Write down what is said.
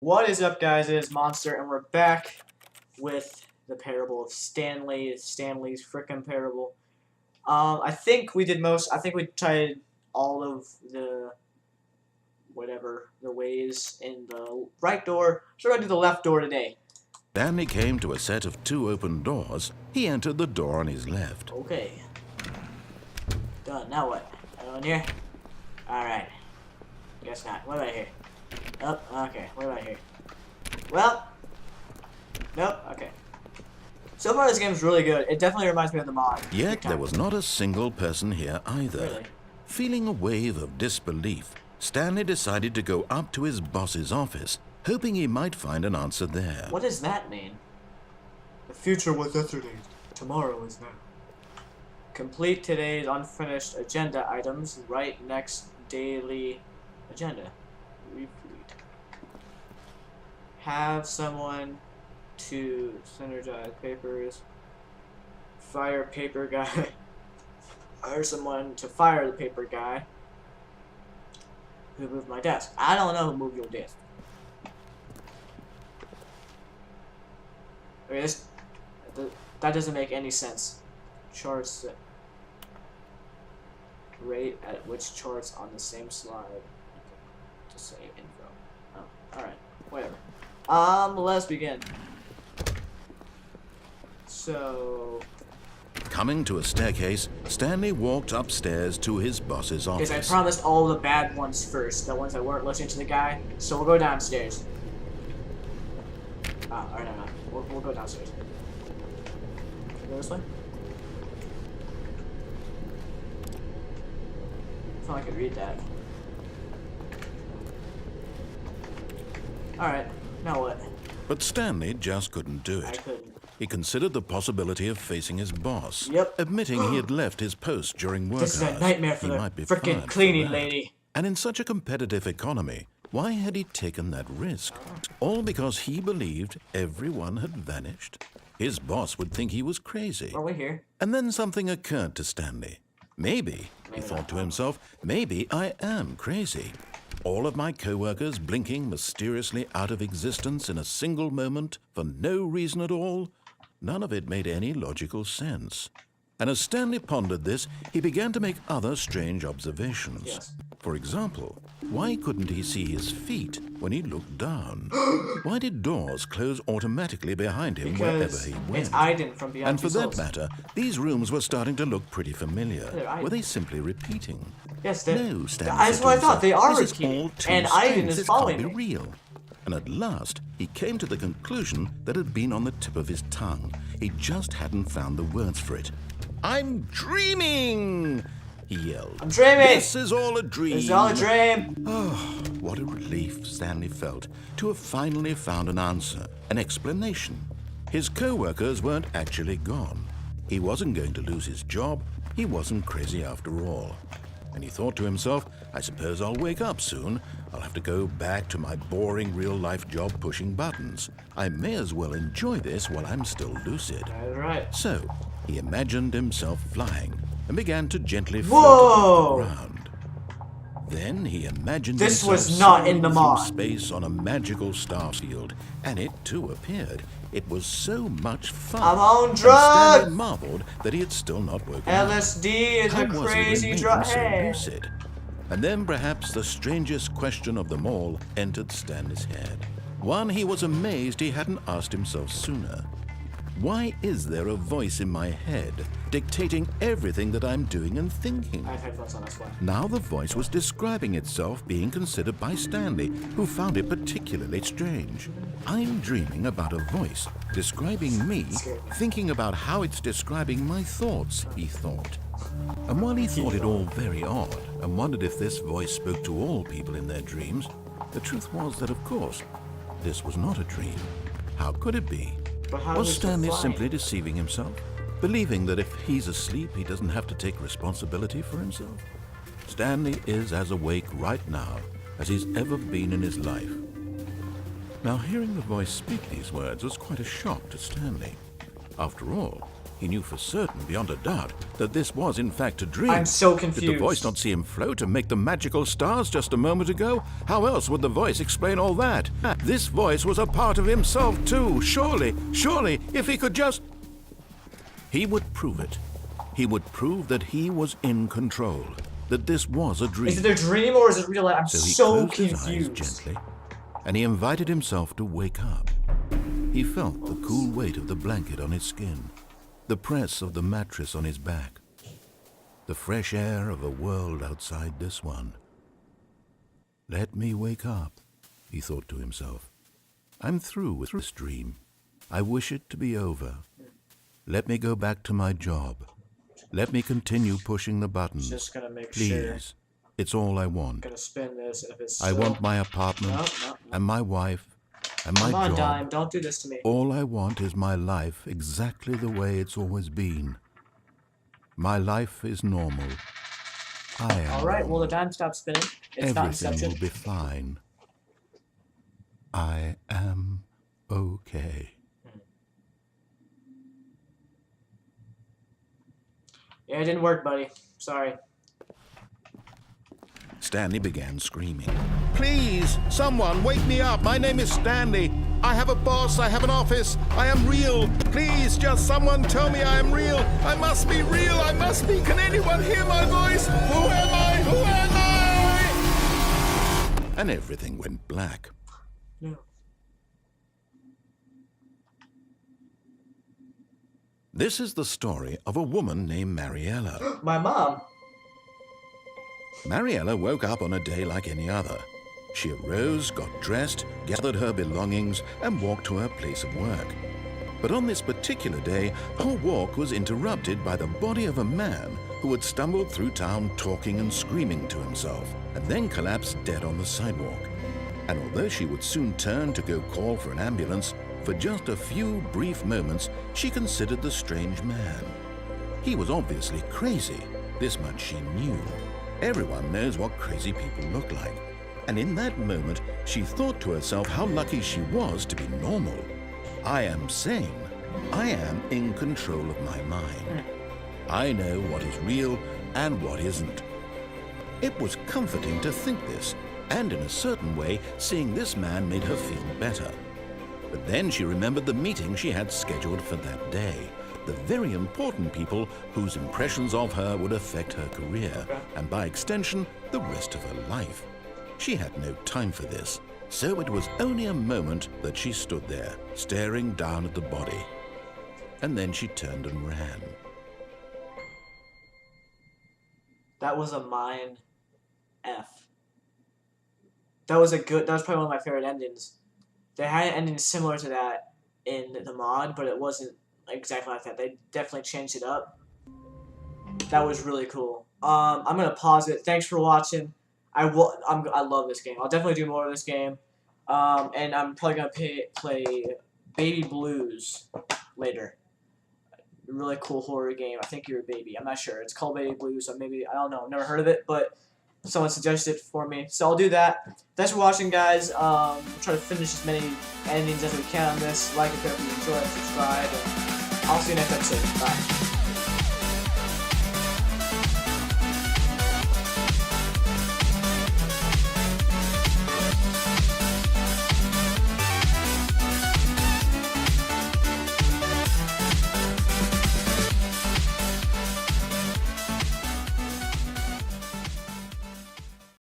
What is up, guys? It is Monster, and we're back with the parable of Stanley. It's Stanley's frickin' parable. I think we did most. I think we tried all of the the ways in the right door. So we're gonna do the left door today. Stanley came to a set of two open doors. He entered the door on his left. Okay. Done. Now what? Anyone here? All right. Guess not. What about here? Oh, okay. What about here? Well, nope. Okay. So far, this game is really good. It definitely reminds me of the mod. Yet there was not a single person here either. Really? Feeling a wave of disbelief, Stanley decided to go up to his boss's office, hoping he might find an answer there. What does that mean? The future was yesterday. Tomorrow is now. Complete today's unfinished agenda items. Right next daily agenda. Repeat. Have someone to synergize papers. Fire paper guy. Hire someone to fire the paper guy. Who moved my desk? I don't know who moved your desk. Okay, that doesn't make any sense. Charts. Rate at which charts on the same slide to save info. Oh, alright. Whatever. Let's begin. So... Coming to a staircase, Stanley walked upstairs to his boss's office. Because I promised all the bad ones first, the ones that weren't listening to the guy, so we'll go downstairs. Alright, no. We'll go downstairs. Can we go this way? I thought I could read that. Alright, now what? But Stanley just couldn't do I it. couldn't. He considered the possibility of facing his boss. Yep. Admitting he had left his post during work hours. This is a nightmare for He the might be frickin' fired cleaning for that. lady. And in such a competitive economy, why had he taken that risk? All because he believed everyone had vanished? His boss would think he was crazy. Are we here? And then something occurred to Stanley. Maybe, he thought to himself, maybe I am crazy. All of my co-workers blinking mysteriously out of existence in a single moment for no reason at all? None of it made any logical sense. And as Stanley pondered this, he began to make other strange observations. Yes. For example, why couldn't he see his feet when he looked down? Why did doors close automatically behind him wherever Because he went? it's Aiden from Beyond And for Two that Souls. matter, these rooms were starting to look pretty familiar. They're Aiden. Were they simply repeating? Yes, they No, Stanley that's said what I to thought. They himself, are this is repeating. all too And strange. Aiden is This following can't be me. real. And at last, he came to the conclusion that had been on the tip of his tongue. He just hadn't found the words for it. I'm dreaming! He yelled. I'm dreaming! This is all a dream. It's all a dream! Oh, what a relief Stanley felt to have finally found an answer, an explanation. His co-workers weren't actually gone. He wasn't going to lose his job. He wasn't crazy after all. And he thought to himself, I suppose I'll wake up soon. I'll have to go back to my boring real-life job pushing buttons. I may as well enjoy this while I'm still lucid. That's right. So, he imagined himself flying and began to gently Whoa! float above the ground. Then he imagined This himself was not soaring in the through mod. space on a magical star field, and it too appeared. It was so much fun. I'm on And drugs! Stanley marveled that he had still not woken up. LSD is How a was it crazy it made drug. him so Hey. lucid? And then perhaps the strangest question of them all entered Stanley's head. One he was amazed he hadn't asked himself sooner. Why is there a voice in my head dictating everything that I'm doing and thinking? I have headphones on, that's why. Now the voice was describing itself being considered by Stanley, who found it particularly strange. I'm dreaming about a voice describing me, thinking about how it's describing my thoughts, he thought. And while he thought it all very odd and wondered if this voice spoke to all people in their dreams, the truth was that, of course, this was not a dream. How could it be? But how Was is it Stanley flying? simply deceiving himself? Believing that if he's asleep, he doesn't have to take responsibility for himself? Stanley is as awake right now as he's ever been in his life. Now, hearing the voice speak these words was quite a shock to Stanley. After all, he He knew for certain, beyond a doubt, that this was in fact a dream. I'm so Did the confused. voice not see him float and make the magical stars just a moment ago? How else would the voice explain all that? This voice was a part of himself too. Surely, if he could just... He would prove it. He would prove that he was in control, that this was a dream. Is it a dream or is it real life? I'm So he so closed his eyes confused. gently, and he invited himself to wake up. He felt the cool weight of the blanket on his skin, the press of the mattress on his back, the fresh air of a world outside this one. Let me wake up, he thought to himself. I'm through with this dream. I wish it to be over. Let me go back to my job. Let me continue pushing the buttons. Just gonna make Please. sure. It's all I I'm want. gonna spin this if it's I still... want my apartment No. and my wife and my Come on, job. Dime, don't do this to me. All I want is my life exactly the way it's always been. My life is normal. I am Alright, well the normal. dime stopped spinning. It's not Everything Inception. will be fine. I am okay. Yeah, it didn't work, buddy. Sorry. Stanley began screaming. Please, someone, wake me up. My name is Stanley. I have a boss. I have an office. I am real. Please, just someone tell me I am real. I must be real. I must be. Can anyone hear my voice? Who am I? Who am I? And everything went black. No. This is the story of a woman named Mariella. My mom. Mariella woke up on a day like any other. She arose, got dressed, gathered her belongings, and walked to her place of work. But on this particular day, her walk was interrupted by the body of a man who had stumbled through town talking and screaming to himself, and then collapsed dead on the sidewalk. And although she would soon turn to go call for an ambulance, for just a few brief moments, she considered the strange man. He was obviously crazy. This much she knew. Everyone knows what crazy people look like. And in that moment, she thought to herself how lucky she was to be normal. I am sane. I am in control of my mind. I know what is real and what isn't. It was comforting to think this, and in a certain way, seeing this man made her feel better. But then she remembered the meeting she had scheduled for that day. The very important people whose impressions of her would affect her career, and by extension, the rest of her life. She had no time for this, so it was only a moment that she stood there, staring down at the body. And then she turned and ran. That was a mine F. That was probably one of my favorite endings. They had an ending similar to that in the mod, but it wasn't exactly like that. They definitely changed it up. That was really cool. I'm gonna pause it. Thanks for watching. I love this game. I'll definitely do more of this game. And I'm probably gonna play Baby Blues later. Really cool horror game. I think you're a baby. I'm not sure. It's called Baby Blues, so maybe, I don't know. Never heard of it, but someone suggested it for me. So I'll do that. Thanks for watching, guys. We'll try to finish as many endings as we can on this. Like it if you enjoy it, subscribe, and I'll see you next episode. Bye.